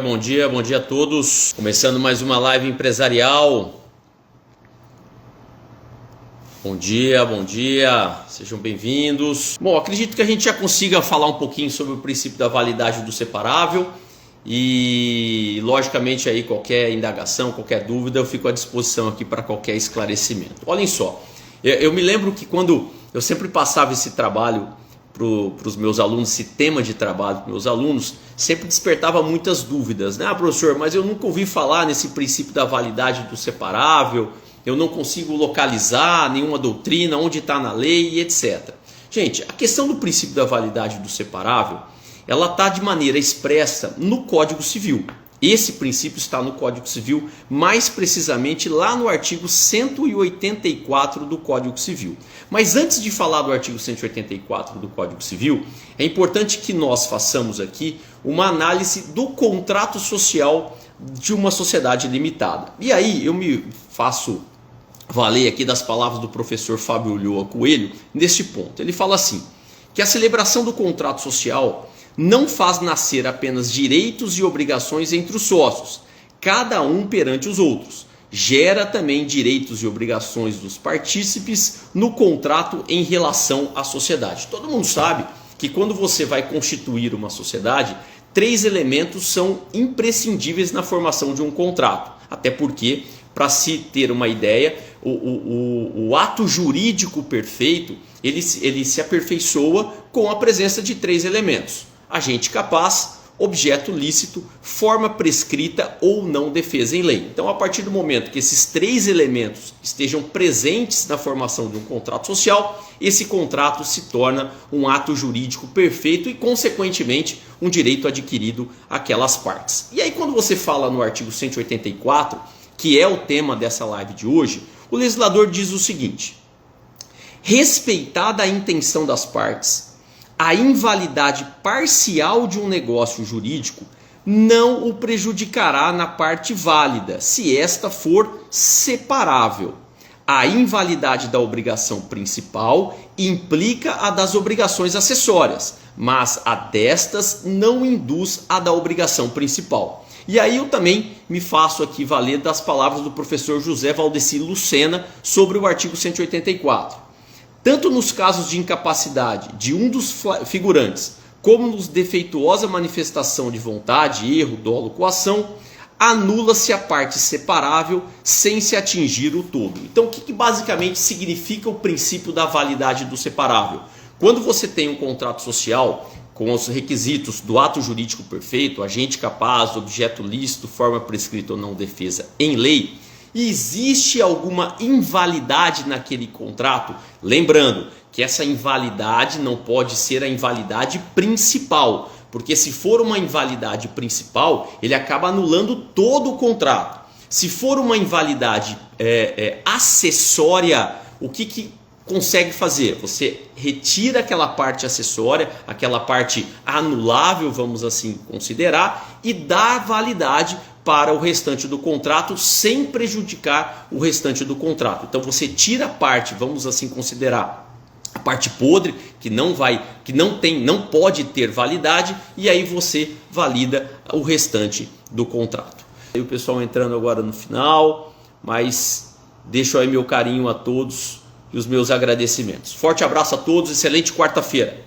Bom dia a todos. Começando mais uma live empresarial. Bom dia, sejam bem-vindos. Bom, acredito que a gente já consiga falar um pouquinho sobre o princípio da validade do separável e, logicamente, aí qualquer indagação, qualquer dúvida, eu fico à disposição aqui para qualquer esclarecimento. Olhem só, eu me lembro que quando eu sempre passava esse trabalho para os meus alunos, esse tema de trabalho para os meus alunos, sempre despertava muitas dúvidas, né? Ah, professor, mas eu nunca ouvi falar nesse princípio da validade do separável, eu não consigo localizar nenhuma doutrina, onde está na lei e etc. Gente, a questão do princípio da validade do separável, ela está de maneira expressa no Código Civil. Esse princípio está no Código Civil, mais precisamente lá no artigo 184 do Código Civil. Mas antes de falar do artigo 184 do Código Civil, é importante que nós façamos aqui uma análise do contrato social de uma sociedade limitada. E aí eu me faço valer aqui das palavras do professor Fábio Ulloa Coelho neste ponto. Ele fala assim, que a celebração do contrato social não faz nascer apenas direitos e obrigações entre os sócios, cada um perante os outros. Gera também direitos e obrigações dos partícipes no contrato em relação à sociedade. Todo mundo sabe que quando você vai constituir uma sociedade, 3 elementos são imprescindíveis na formação de um contrato. Até porque, para se ter uma ideia, o ato jurídico perfeito, ele se aperfeiçoa com a presença de 3 elementos. Agente capaz, objeto lícito, forma prescrita ou não defesa em lei. Então, a partir do momento que esses 3 elementos estejam presentes na formação de um contrato social, esse contrato se torna um ato jurídico perfeito e, consequentemente, um direito adquirido àquelas partes. E aí, quando você fala no artigo 184, que é o tema dessa live de hoje, o legislador diz o seguinte: respeitada a intenção das partes, a invalidade parcial de um negócio jurídico não o prejudicará na parte válida, se esta for separável. A invalidade da obrigação principal implica a das obrigações acessórias, mas a destas não induz a da obrigação principal. E aí eu também me faço aqui valer das palavras do professor José Valdeci Lucena sobre o artigo 184. Tanto nos casos de incapacidade de um dos figurantes, como nos defeituosa manifestação de vontade, erro, dolo, coação, anula-se a parte separável sem se atingir o todo. Então, o que basicamente significa o princípio da validade do separável? Quando você tem um contrato social com os requisitos do ato jurídico perfeito, agente capaz, objeto lícito, forma prescrita ou não defesa em lei, e existe alguma invalidade naquele contrato, lembrando que essa invalidade não pode ser a invalidade principal, porque se for uma invalidade principal, ele acaba anulando todo o contrato. Se for uma invalidade acessória, o que consegue fazer? Você retira aquela parte acessória, aquela parte anulável, vamos assim considerar, e dá validade para o restante do contrato sem prejudicar o restante do contrato. Então você tira a parte, vamos assim considerar, a parte podre, que não pode ter validade, e aí você valida o restante do contrato. E o pessoal entrando agora no final, mas deixo aí meu carinho a todos e os meus agradecimentos. Forte abraço a todos, excelente quarta-feira.